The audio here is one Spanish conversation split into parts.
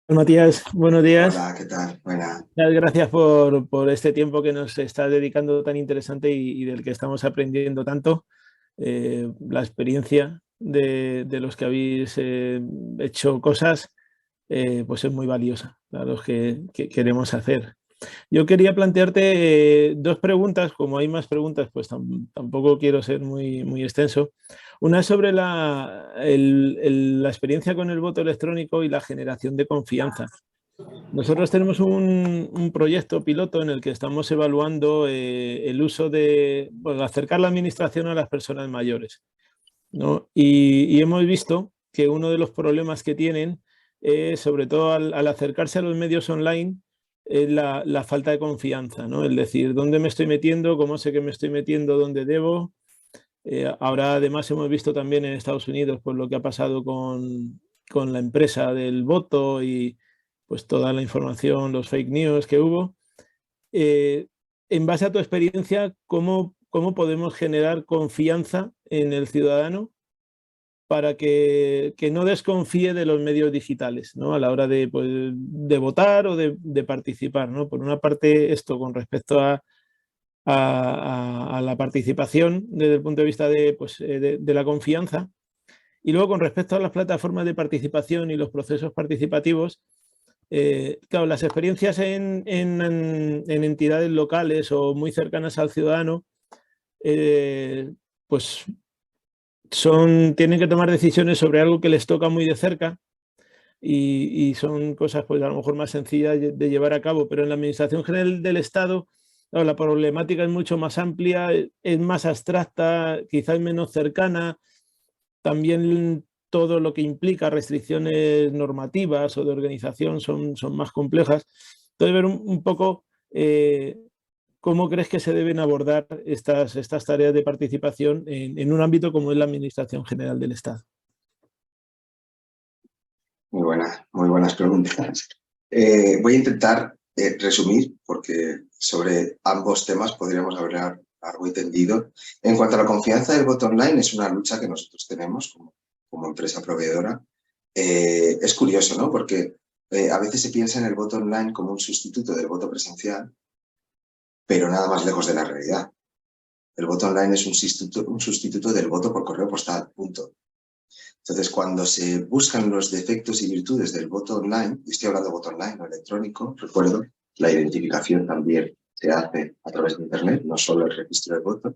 Matías, buenos días. Hola, ¿qué tal? Buena. Muchas gracias por este tiempo que nos está dedicando tan interesante y del que estamos aprendiendo tanto. La experiencia de los que habéis hecho cosas, pues es muy valiosa a los que queremos hacer. Yo quería plantearte dos preguntas, como hay más preguntas, pues tampoco quiero ser muy extenso. Una es sobre la experiencia con el voto electrónico y la generación de confianza. Nosotros tenemos un proyecto piloto en el que estamos evaluando el uso bueno, acercar la administración a las personas mayores, ¿no? Y hemos visto que uno de los problemas que tienen, sobre todo al acercarse a los medios online, es la falta de confianza, ¿no? Es decir, ¿dónde me estoy metiendo? ¿Cómo sé que me estoy metiendo? ¿Dónde debo? Ahora además hemos visto también en Estados Unidos pues, lo que ha pasado con la empresa del voto y pues toda la información, los fake news que hubo. Eh, en base a tu experiencia, ¿cómo podemos generar confianza en el ciudadano para que no desconfíe de los medios digitales, ¿no? A la hora de, pues, de votar o de participar, ¿no? Por una parte, esto con respecto a la participación desde el punto de vista pues, de la confianza. Y luego, con respecto a las plataformas de participación y los procesos participativos, claro, las experiencias en entidades locales o muy cercanas al ciudadano, eh, pues tienen que tomar decisiones sobre algo que les toca muy de cerca y son cosas pues a lo mejor más sencillas de llevar a cabo, pero en la Administración General del Estado, claro, la problemática es mucho más amplia, es más abstracta, quizás menos cercana, también todo lo que implica restricciones normativas o de organización son más complejas. Entonces, ver un poco cómo crees que se deben abordar estas tareas de participación en un ámbito como es la Administración General del Estado. Muy buenas preguntas. Voy a intentar resumir, porque sobre ambos temas podríamos hablar largo y tendido. En cuanto a la confianza del voto online, es una lucha que nosotros tenemos como empresa proveedora. Es curioso, ¿no? Porque a veces se piensa en el voto online como un sustituto del voto presencial, pero nada más lejos de la realidad. El voto online es un sustituto del voto por correo postal, punto. Entonces, cuando se buscan los defectos y virtudes del voto online, y estoy hablando de voto online, no electrónico, recuerdo, la identificación también se hace a través de Internet, no solo el registro del voto,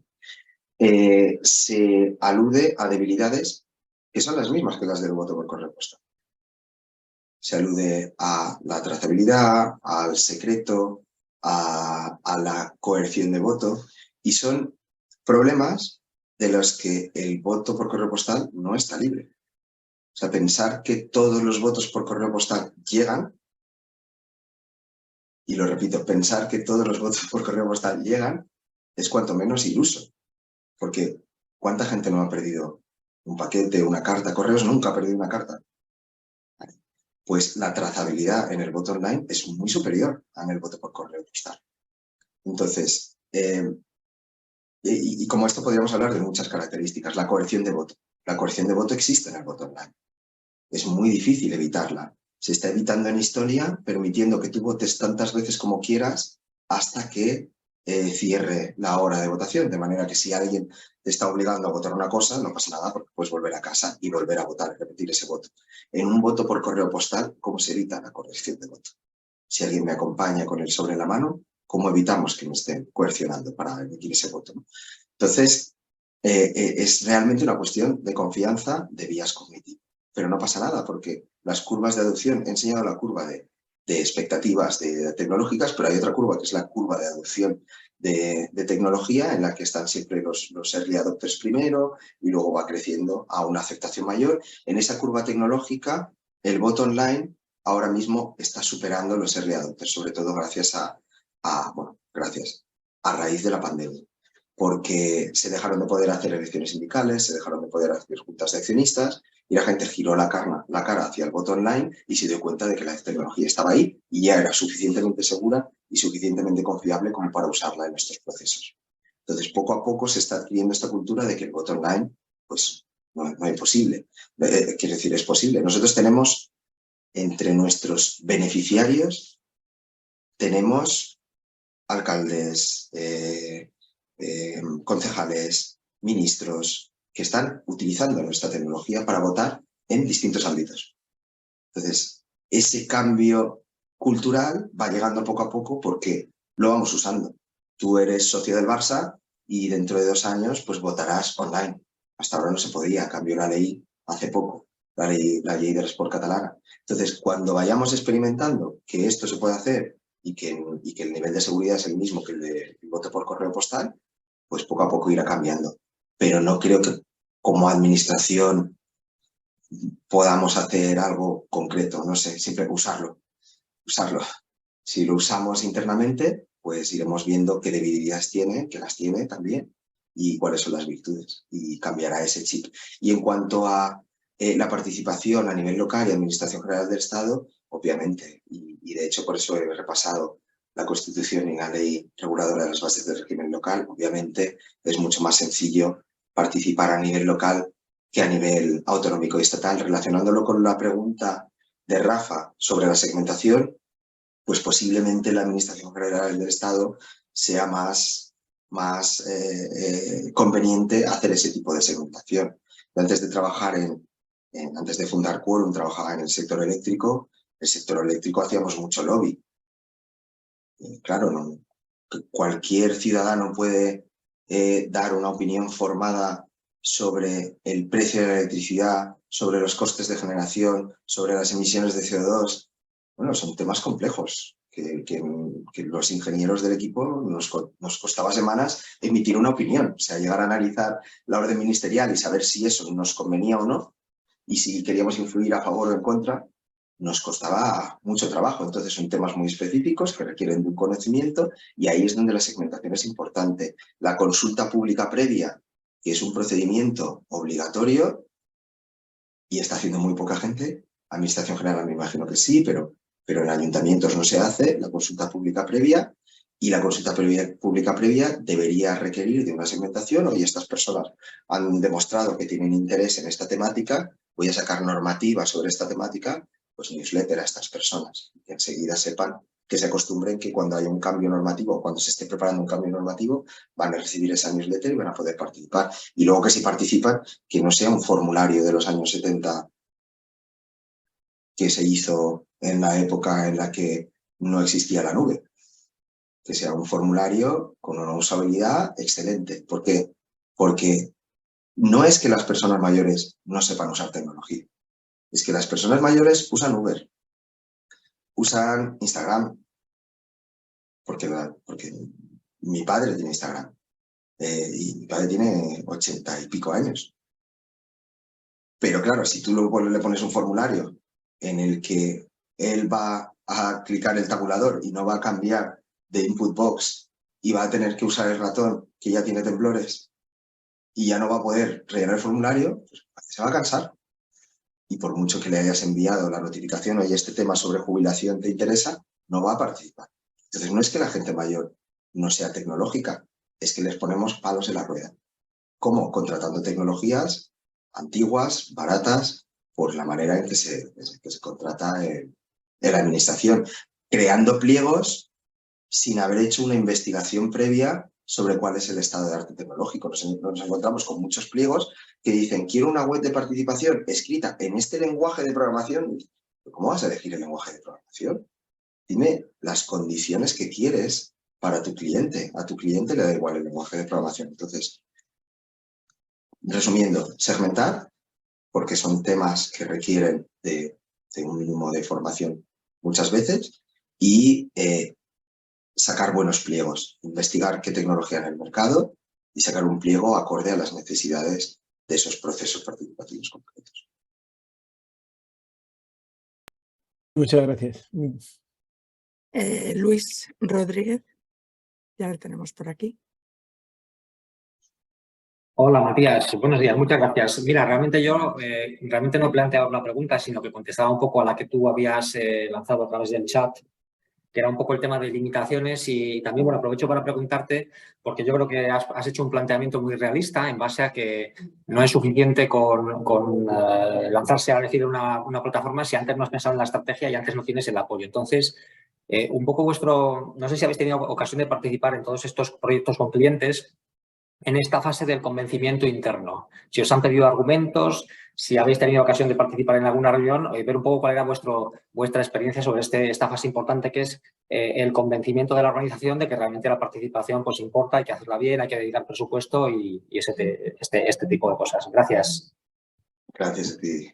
se alude a debilidades que son las mismas que las del voto por correo postal. Se alude a la trazabilidad, al secreto, a la coerción de voto, y son problemas de los que el voto por correo postal no está libre. O sea, pensar que todos los votos por correo postal llegan, y lo repito, pensar que todos los votos por correo postal llegan es cuanto menos iluso, porque ¿cuánta gente no ha perdido un paquete, una carta? Correos nunca ha perdido una carta. Pues la trazabilidad en el voto online es muy superior a en el voto por correo postal. Entonces, y como esto podríamos hablar de muchas características. La coerción de voto. La coerción de voto existe en el voto online. Es muy difícil evitarla. Se está evitando en historia, permitiendo que tú votes tantas veces como quieras hasta que cierre la hora de votación. De manera que si alguien te está obligando a votar una cosa, no pasa nada porque puedes volver a casa y volver a votar, repetir ese voto. En un voto por correo postal, ¿cómo se evita la coerción de voto? Si alguien me acompaña con el sobre en la mano, ¿cómo evitamos que me estén coercionando para emitir ese voto? Entonces, es realmente una cuestión de confianza de vías cognitivas. Pero no pasa nada porque las curvas de adopción, he enseñado la curva de expectativas tecnológicas, pero hay otra curva que es la curva de adopción de tecnología en la que están siempre los early adopters primero y luego va creciendo a una aceptación mayor. En esa curva tecnológica, el voto online ahora mismo está superando los early adopters, sobre todo gracias a raíz de la pandemia, porque se dejaron de poder hacer elecciones sindicales, se dejaron de poder hacer juntas de accionistas y la gente giró la cara hacia el voto online y se dio cuenta de que la tecnología estaba ahí y ya era suficientemente segura y suficientemente confiable como para usarla en estos procesos. Entonces, poco a poco se está adquiriendo esta cultura de que el voto online, pues, no es posible. Quiero decir, es posible. Nosotros tenemos entre nuestros beneficiarios tenemos alcaldes, concejales, ministros, que están utilizando nuestra tecnología para votar en distintos ámbitos. Entonces, ese cambio cultural va llegando poco a poco porque lo vamos usando. Tú eres socio del Barça y dentro de 2 años pues votarás online. Hasta ahora no se podía, cambió la ley hace poco, la ley del esport catalana. Entonces, cuando vayamos experimentando que esto se puede hacer y que el nivel de seguridad es el mismo que el de voto por correo postal, pues poco a poco irá cambiando. Pero no creo que como administración podamos hacer algo concreto, no sé, siempre usarlo. Si lo usamos internamente, pues iremos viendo qué debilidades tiene, que las tiene también, y cuáles son las virtudes, y cambiará ese chip. Y en cuanto a la participación a nivel local y Administración General del Estado, obviamente, y de hecho por eso he repasado la Constitución y la Ley Reguladora de las Bases del Régimen Local, obviamente es mucho más sencillo participar a nivel local que a nivel autonómico y estatal. Relacionándolo con la pregunta de Rafa sobre la segmentación, pues posiblemente la Administración General del Estado sea más conveniente hacer ese tipo de segmentación. Antes de trabajar antes de fundar Quorum, trabajaba en el sector eléctrico. El sector eléctrico hacíamos mucho lobby. Claro, cualquier ciudadano puede dar una opinión formada sobre el precio de la electricidad, sobre los costes de generación, sobre las emisiones de CO2. Bueno, son temas complejos que los ingenieros del equipo nos costaba semanas emitir una opinión. O sea, llegar a analizar la orden ministerial y saber si eso nos convenía o no, y si queríamos influir a favor o en contra, nos costaba mucho trabajo. Entonces son temas muy específicos que requieren de un conocimiento, y ahí es donde la segmentación es importante. La consulta pública previa, que es un procedimiento obligatorio y está haciendo muy poca gente. Administración General me imagino que sí, pero en ayuntamientos no se hace la consulta pública previa, y la consulta pública previa debería requerir de una segmentación. Oye, estas personas han demostrado que tienen interés en esta temática, voy a sacar normativa sobre esta temática, pues newsletter a estas personas, que enseguida sepan, que se acostumbren que cuando haya un cambio normativo o cuando se esté preparando un cambio normativo van a recibir esa newsletter y van a poder participar. Y luego que si participan, que no sea un formulario de los años 70 que se hizo en la época en la que no existía la nube, que sea un formulario con una usabilidad excelente. ¿Por qué? Porque no es que las personas mayores no sepan usar tecnología, es que las personas mayores usan Uber, usan Instagram, porque mi padre tiene Instagram, y mi padre tiene 80 y pico años. Pero claro, si tú le pones un formulario en el que él va a clicar el tabulador y no va a cambiar de input box y va a tener que usar el ratón que ya tiene temblores y ya no va a poder rellenar el formulario, pues se va a cansar. Y por mucho que le hayas enviado la notificación, oye, este tema sobre jubilación te interesa, no va a participar. Entonces no es que la gente mayor no sea tecnológica, es que les ponemos palos en la rueda. ¿Cómo? Contratando tecnologías antiguas, baratas, por la manera en que se contrata en la administración, creando pliegos sin haber hecho una investigación previa sobre cuál es el estado de arte tecnológico. Nos encontramos con muchos pliegos que dicen, quiero una web de participación escrita en este lenguaje de programación. ¿Cómo vas a elegir el lenguaje de programación? Dime las condiciones que quieres para tu cliente. A tu cliente le da igual el lenguaje de programación. Entonces, resumiendo, segmentar, porque son temas que requieren de un mínimo de formación muchas veces, y sacar buenos pliegos, investigar qué tecnología hay en el mercado y sacar un pliego acorde a las necesidades de esos procesos participativos concretos. Muchas gracias. Luis Rodríguez, ya lo tenemos por aquí. Hola Matías, buenos días, muchas gracias. Mira, realmente yo realmente no planteaba una pregunta, sino que contestaba un poco a la que tú habías lanzado a través del chat. que era un poco el tema de limitaciones y también, bueno, aprovecho para preguntarte, porque yo creo que has hecho un planteamiento muy realista en base a que no es suficiente con lanzarse a decir una plataforma si antes no has pensado en la estrategia y antes no tienes el apoyo. Entonces, un poco no sé si habéis tenido ocasión de participar en todos estos proyectos con clientes en esta fase del convencimiento interno. Si os han pedido argumentos, si habéis tenido ocasión de participar en alguna reunión, ver un poco cuál era vuestra experiencia sobre esta fase importante que es el convencimiento de la organización de que realmente la participación pues importa, hay que hacerla bien, hay que dedicar presupuesto y este tipo de cosas. Gracias. Gracias a ti.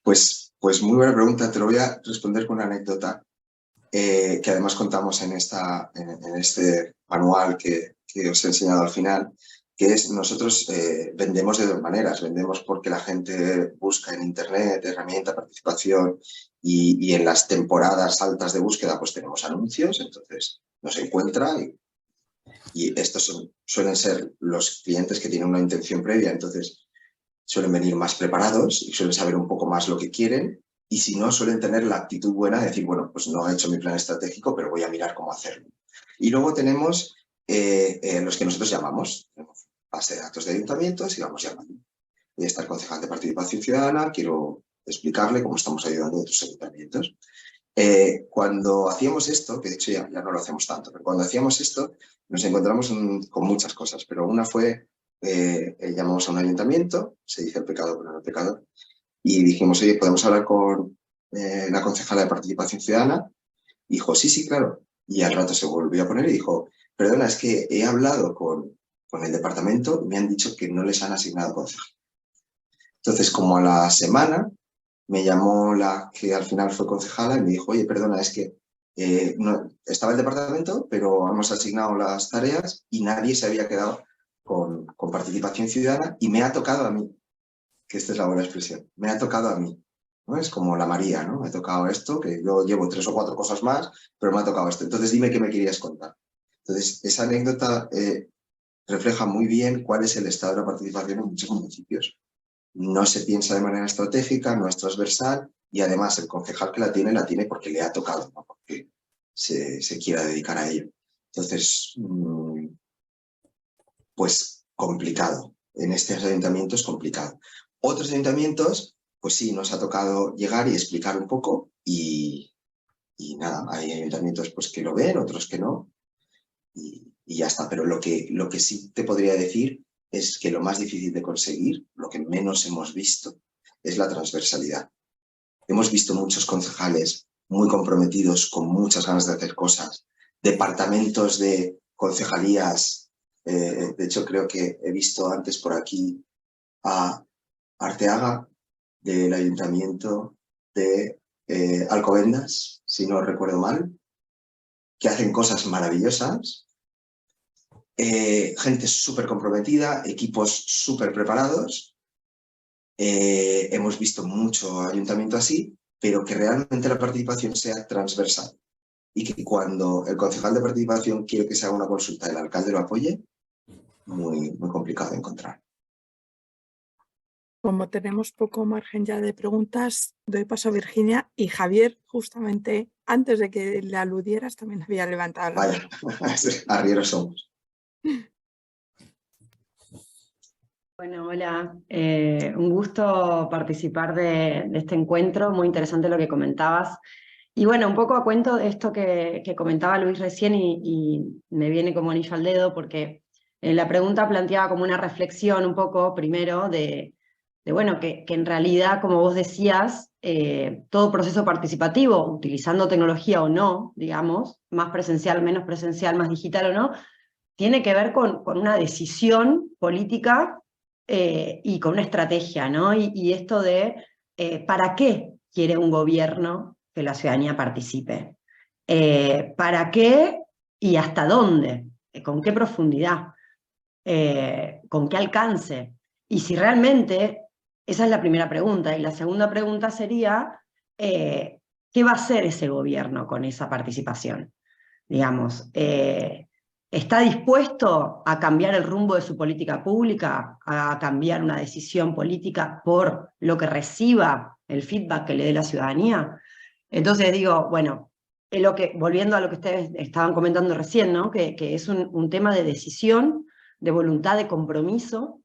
Pues muy buena pregunta. Te lo voy a responder con una anécdota que además contamos en este manual que os he enseñado al final, que es nosotros vendemos de dos maneras. Vendemos porque la gente busca en Internet herramienta, participación y en las temporadas altas de búsqueda pues tenemos anuncios, entonces nos encuentra y estos suelen ser los clientes que tienen una intención previa, entonces suelen venir más preparados y suelen saber un poco más lo que quieren. Y si no, suelen tener la actitud buena de decir, bueno, pues no he hecho mi plan estratégico, pero voy a mirar cómo hacerlo. Y luego tenemos los que nosotros llamamos base de datos de ayuntamientos y vamos llamando. Voy a estar concejal de participación ciudadana, quiero explicarle cómo estamos ayudando a otros ayuntamientos. Cuando hacíamos esto, que de hecho ya no lo hacemos tanto, pero cuando hacíamos esto nos encontramos con muchas cosas, pero una fue, llamamos a un ayuntamiento, se dice el pecado pero no el pecador, y dijimos, oye, ¿podemos hablar con la concejala de participación ciudadana? Y dijo, sí, claro. Y al rato se volvió a poner y dijo, perdona, es que he hablado con el departamento y me han dicho que no les han asignado concejal. Entonces, como a la semana, me llamó la que al final fue concejala y me dijo, oye, perdona, es que no, estaba el departamento, pero hemos asignado las tareas y nadie se había quedado con participación ciudadana y me ha tocado a mí, que esta es la buena expresión, me ha tocado a mí. ¿No? Es como la María, ¿no? Me ha tocado esto, que yo llevo 3 o 4 cosas más, pero me ha tocado esto. Entonces dime qué me querías contar. Entonces, esa anécdota refleja muy bien cuál es el estado de la participación en muchos municipios. No se piensa de manera estratégica, no es transversal y además el concejal que la tiene porque le ha tocado, no porque se quiera dedicar a ello. Entonces, pues complicado. En estos ayuntamientos complicado. Otros ayuntamientos, pues sí, nos ha tocado llegar y explicar un poco y nada, hay ayuntamientos pues, que lo ven, otros que no y ya está. Pero lo que sí te podría decir es que lo más difícil de conseguir, lo que menos hemos visto, es la transversalidad. Hemos visto muchos concejales muy comprometidos, con muchas ganas de hacer cosas, departamentos de concejalías. De hecho, creo que he visto antes por aquí a Arteaga, del ayuntamiento de Alcobendas, si no recuerdo mal, que hacen cosas maravillosas, gente súper comprometida, equipos súper preparados. Hemos visto mucho ayuntamiento así, pero que realmente la participación sea transversal y que cuando el concejal de participación quiere que se haga una consulta y el alcalde lo apoye, muy, muy complicado de encontrar. Como tenemos poco margen ya de preguntas, doy paso a Virginia y Javier, justamente antes de que le aludieras, también había levantado la mano. Vaya, arrieros somos. Bueno, hola. Un gusto participar de este encuentro, muy interesante lo que comentabas. Y bueno, un poco a cuento de esto que comentaba Luis recién y me viene como anillo al dedo porque la pregunta planteaba como una reflexión un poco primero de bueno, que en realidad, como vos decías, todo proceso participativo, utilizando tecnología o no, digamos, más presencial, menos presencial, más digital o no, tiene que ver con una decisión política y con una estrategia, ¿no? Y esto de ¿para qué quiere un gobierno que la ciudadanía participe? ¿Para qué y hasta dónde? ¿Con qué profundidad? ¿Con qué alcance? Y si realmente, esa es la primera pregunta, y la segunda pregunta sería, ¿qué va a hacer ese gobierno con esa participación? Digamos, ¿está dispuesto a cambiar el rumbo de su política pública, a cambiar una decisión política por lo que reciba el feedback que le dé la ciudadanía? Entonces digo, bueno, volviendo a lo que ustedes estaban comentando recién, ¿no? Que es un tema de decisión, de voluntad, de compromiso,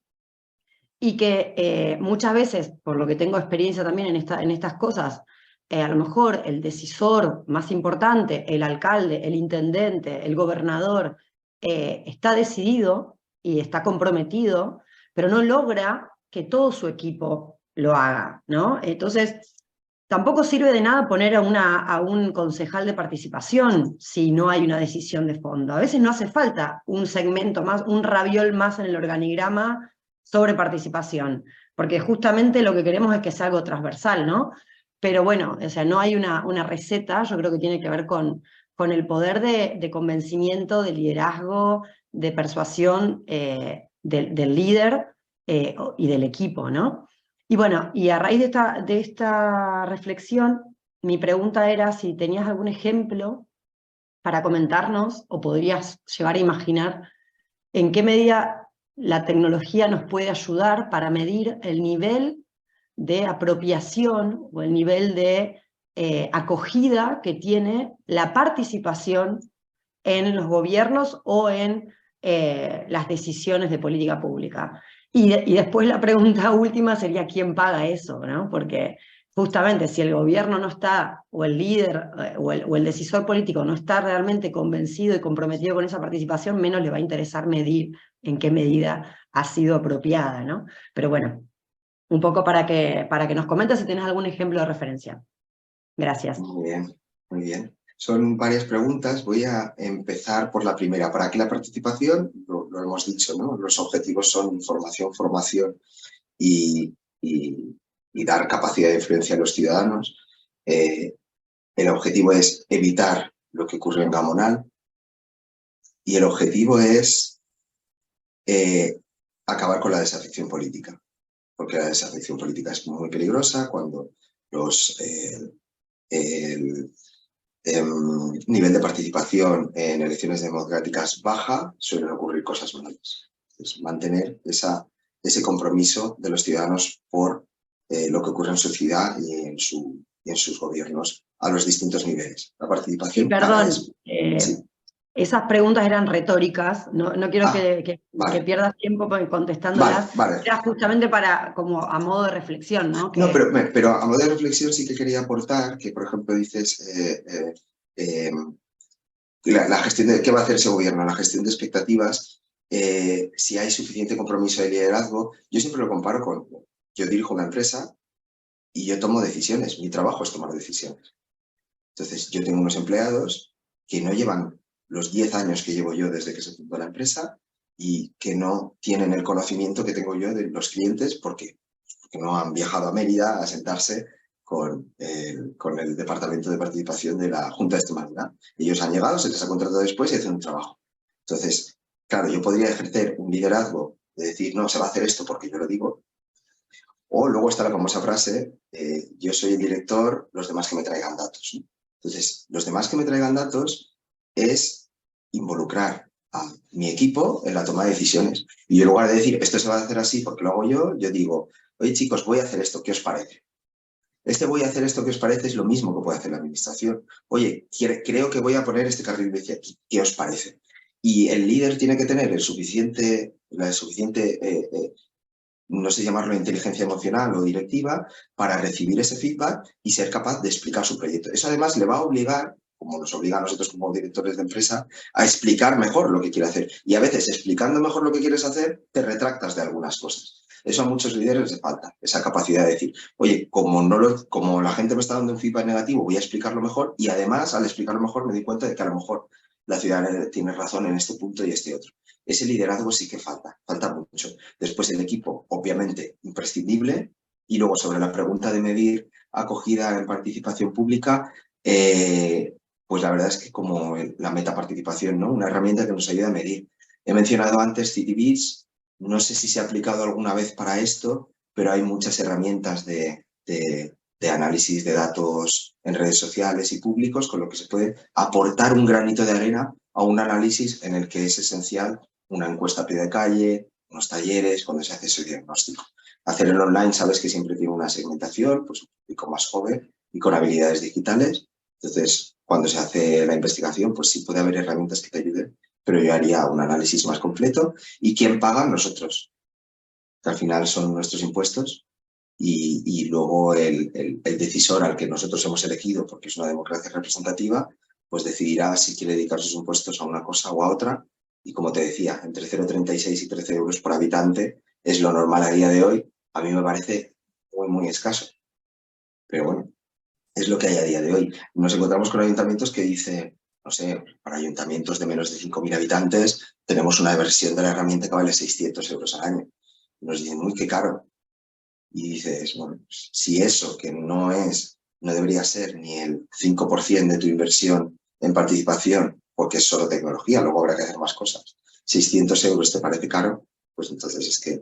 y que muchas veces, por lo que tengo experiencia también en estas cosas, a lo mejor el decisor más importante, el alcalde, el intendente, el gobernador, está decidido y está comprometido, pero no logra que todo su equipo lo haga, ¿no? Entonces, tampoco sirve de nada poner a un concejal de participación si no hay una decisión de fondo. A veces no hace falta un segmento más, un raviol más en el organigrama sobre participación, porque justamente lo que queremos es que sea algo transversal, ¿no? Pero bueno, o sea, no hay una receta, yo creo que tiene que ver con el poder de convencimiento, de liderazgo, de persuasión del líder y del equipo, ¿no? Y bueno, y a raíz de esta reflexión, mi pregunta era si tenías algún ejemplo para comentarnos, o podrías llegar a imaginar en qué medida la tecnología nos puede ayudar para medir el nivel de apropiación o el nivel de acogida que tiene la participación en los gobiernos o en las decisiones de política pública. Y después la pregunta última sería ¿quién paga eso? ¿No? Porque justamente si el gobierno no está, o el líder, o el decisor político no está realmente convencido y comprometido con esa participación, menos le va a interesar medir en qué medida ha sido apropiada, ¿no? Pero bueno, un poco para que nos comentes si tienes algún ejemplo de referencia. Gracias. Muy bien, muy bien. Son varias preguntas. Voy a empezar por la primera. ¿Para qué la participación? Lo hemos dicho, ¿no? Los objetivos son información, formación y dar capacidad de influencia a los ciudadanos. El objetivo es evitar lo que ocurre en Gamonal y el objetivo es acabar con la desafección política, porque la desafección política es muy peligrosa cuando el nivel de participación en elecciones democráticas baja, suelen ocurrir cosas malas. Entonces, mantener ese compromiso de los ciudadanos por lo que ocurre en su ciudad y en sus gobiernos a los distintos niveles. La participación... Sí, perdón, sí. Esas preguntas eran retóricas, no quiero que pierdas tiempo contestándolas. Vale. Era justamente como a modo de reflexión, ¿no? No, pero a modo de reflexión sí que quería aportar que, por ejemplo, dices la gestión de qué va a hacer ese gobierno, la gestión de expectativas, si hay suficiente compromiso de liderazgo. Yo siempre lo comparo con, yo dirijo una empresa y yo tomo decisiones, mi trabajo es tomar decisiones. Entonces, yo tengo unos empleados que no llevan los 10 años que llevo yo desde que se fundó la empresa y que no tienen el conocimiento que tengo yo de los clientes porque no han viajado a Mérida a sentarse con el Departamento de Participación de la Junta de Extremadura. Ellos han llegado, se les ha contratado después y hacen un trabajo. Entonces, claro, yo podría ejercer un liderazgo de decir, no, se va a hacer esto porque yo lo digo. O luego está la famosa frase, yo soy el director, los demás que me traigan datos, ¿no? Entonces, los demás que me traigan datos es involucrar a mi equipo en la toma de decisiones. Y en lugar de decir, esto se va a hacer así porque lo hago yo digo, oye chicos, voy a hacer esto, ¿qué os parece? Voy a hacer esto, ¿qué os parece? Es lo mismo que puede hacer la administración. Oye, creo que voy a poner este carril bici aquí, ¿qué os parece? Y el líder tiene que tener la suficiente no sé llamarlo inteligencia emocional o directiva, para recibir ese feedback y ser capaz de explicar su proyecto. Eso además le va a obligar, como nos obliga a nosotros como directores de empresa, a explicar mejor lo que quiere hacer. Y a veces, explicando mejor lo que quieres hacer, te retractas de algunas cosas. Eso a muchos líderes les falta, esa capacidad de decir, oye, como la gente me está dando un feedback negativo, voy a explicarlo mejor y además, al explicarlo mejor, me doy cuenta de que a lo mejor la ciudadanía tiene razón en este punto y este otro. Ese liderazgo sí que falta mucho. Después el equipo, obviamente, imprescindible. Y luego sobre la pregunta de medir acogida en participación pública, pues la verdad es que como la metaparticipación, ¿no? Una herramienta que nos ayuda a medir. He mencionado antes CityBits, no sé si se ha aplicado alguna vez para esto, pero hay muchas herramientas de análisis de datos en redes sociales y públicos, con lo que se puede aportar un granito de arena a un análisis en el que es esencial una encuesta a pie de calle, unos talleres, cuando se hace ese diagnóstico. Hacerlo online, sabes que siempre tiene una segmentación, pues un público más joven y con habilidades digitales. Entonces, cuando se hace la investigación, pues sí puede haber herramientas que te ayuden, pero yo haría un análisis más completo. ¿Y quién paga? Nosotros, que al final son nuestros impuestos, y luego el decisor al que nosotros hemos elegido, porque es una democracia representativa, pues decidirá si quiere dedicar sus impuestos a una cosa o a otra. Y como te decía, entre 0,36 y 13 euros por habitante es lo normal a día de hoy. A mí me parece muy, muy escaso. Pero bueno, es lo que hay a día de hoy. Nos encontramos con ayuntamientos que dicen, no sé, para ayuntamientos de menos de 5.000 habitantes tenemos una versión de la herramienta que vale 600 euros al año. Y nos dicen, uy, qué caro. Y dices, bueno, si eso que no debería ser ni el 5% de tu inversión en participación, porque es solo tecnología, luego habrá que hacer más cosas, 600 euros te parece caro, pues entonces es que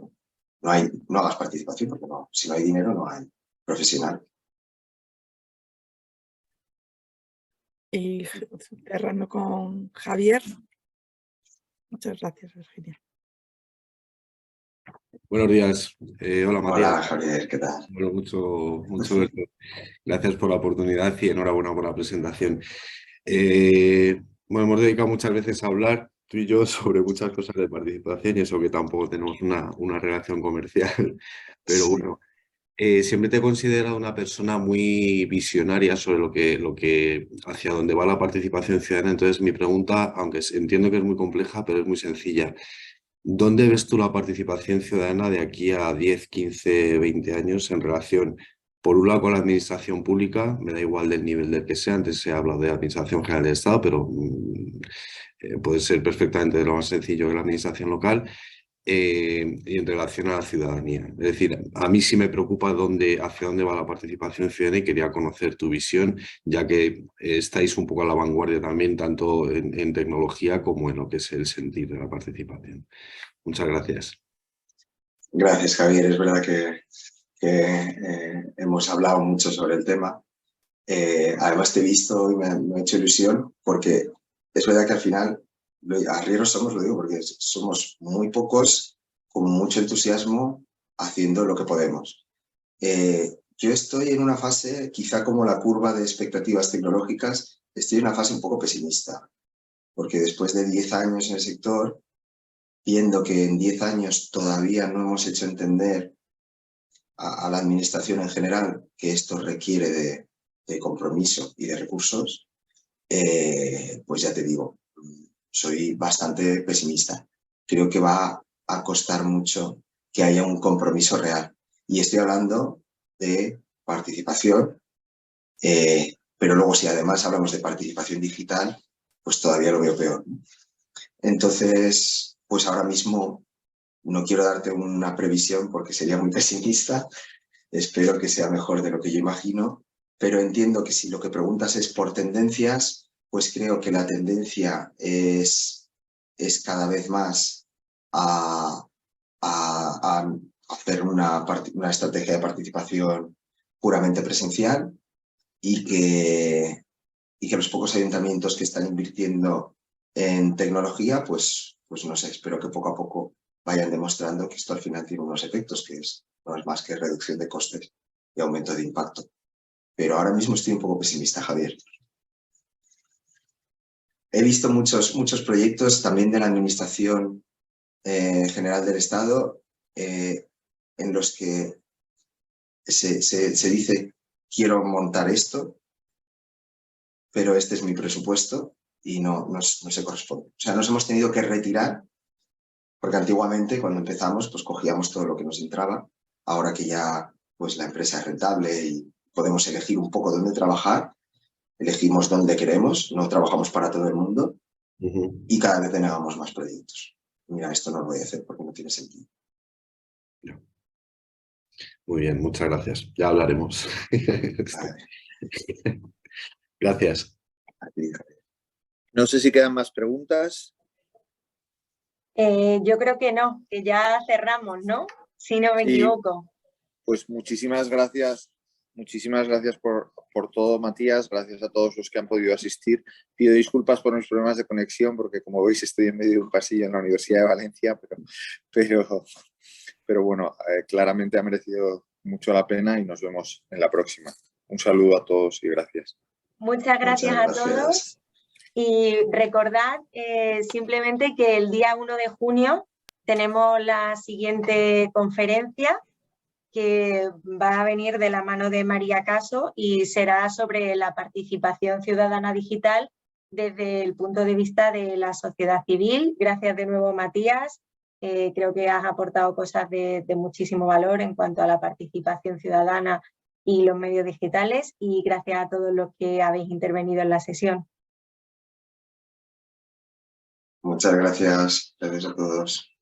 no hagas participación, porque no, si no hay dinero no hay profesional. Y cerrando con Javier. Muchas gracias, Virginia. Buenos días. Hola, Matías. Hola, Javier, ¿qué tal? Bueno, mucho verte. Gracias por la oportunidad y enhorabuena por la presentación. Bueno, hemos dedicado muchas veces a hablar, tú y yo, sobre muchas cosas de participación y eso que tampoco tenemos una relación comercial, pero Sí. bueno, siempre te he considerado una persona muy visionaria sobre hacia dónde va la participación ciudadana. Entonces, mi pregunta, aunque entiendo que es muy compleja, pero es muy sencilla. ¿Dónde ves tú la participación ciudadana de aquí a 10, 15, 20 años en relación, por un lado, con la administración pública? Me da igual del nivel del que sea, antes se ha hablado de Administración General del Estado, pero puede ser perfectamente de lo más sencillo que la administración local, y en relación a la ciudadanía. Es decir, a mí sí me preocupa hacia dónde va la participación ciudadana y quería conocer tu visión, ya que estáis un poco a la vanguardia también, tanto en tecnología como en lo que es el sentir de la participación. Muchas gracias. Gracias, Javier. Es verdad que hemos hablado mucho sobre el tema. Además te he visto y me ha hecho ilusión porque es verdad que al final arrieros somos, lo digo, porque somos muy pocos con mucho entusiasmo haciendo lo que podemos. Yo estoy en una fase, quizá como la curva de expectativas tecnológicas, estoy en una fase un poco pesimista, porque después de 10 años en el sector, viendo que en 10 años todavía no hemos hecho entender a la administración en general que esto requiere de compromiso y de recursos, pues ya te digo, soy bastante pesimista. Creo que va a costar mucho que haya un compromiso real. Y estoy hablando de participación, pero luego si además hablamos de participación digital, pues todavía lo veo peor. Entonces, pues ahora mismo no quiero darte una previsión porque sería muy pesimista. Espero que sea mejor de lo que yo imagino, pero entiendo que si lo que preguntas es por tendencias, pues creo que la tendencia es cada vez más a hacer una estrategia de participación puramente presencial y que los pocos ayuntamientos que están invirtiendo en tecnología, pues no sé, espero que poco a poco vayan demostrando que esto al final tiene unos efectos, que no es más que reducción de costes y aumento de impacto. Pero ahora mismo estoy un poco pesimista, Javier. He visto muchos proyectos también de la Administración General del Estado en los que se dice quiero montar esto, pero este es mi presupuesto y no se corresponde. O sea, nos hemos tenido que retirar porque antiguamente cuando empezamos pues cogíamos todo lo que nos entraba. Ahora que ya pues la empresa es rentable y podemos elegir un poco dónde trabajar, elegimos dónde queremos, no trabajamos para todo el mundo y cada vez denegamos más proyectos. Mira, esto no lo voy a hacer porque no tiene sentido. Muy bien, muchas gracias. Ya hablaremos. Vale. Gracias. No sé si quedan más preguntas. Yo creo que no, que ya cerramos, ¿no? Si no me equivoco. Pues muchísimas gracias por todo, Matías. Gracias a todos los que han podido asistir. Pido disculpas por los problemas de conexión, porque como veis estoy en medio de un pasillo en la Universidad de Valencia, pero bueno, claramente ha merecido mucho la pena y nos vemos en la próxima. Un saludo a todos y gracias. Muchas gracias a todos y recordad simplemente que el día 1 de junio tenemos la siguiente conferencia que va a venir de la mano de María Caso y será sobre la participación ciudadana digital desde el punto de vista de la sociedad civil. Gracias de nuevo, Matías. Creo que has aportado cosas de muchísimo valor en cuanto a la participación ciudadana y los medios digitales, y gracias a todos los que habéis intervenido en la sesión. Muchas gracias. Gracias a todos.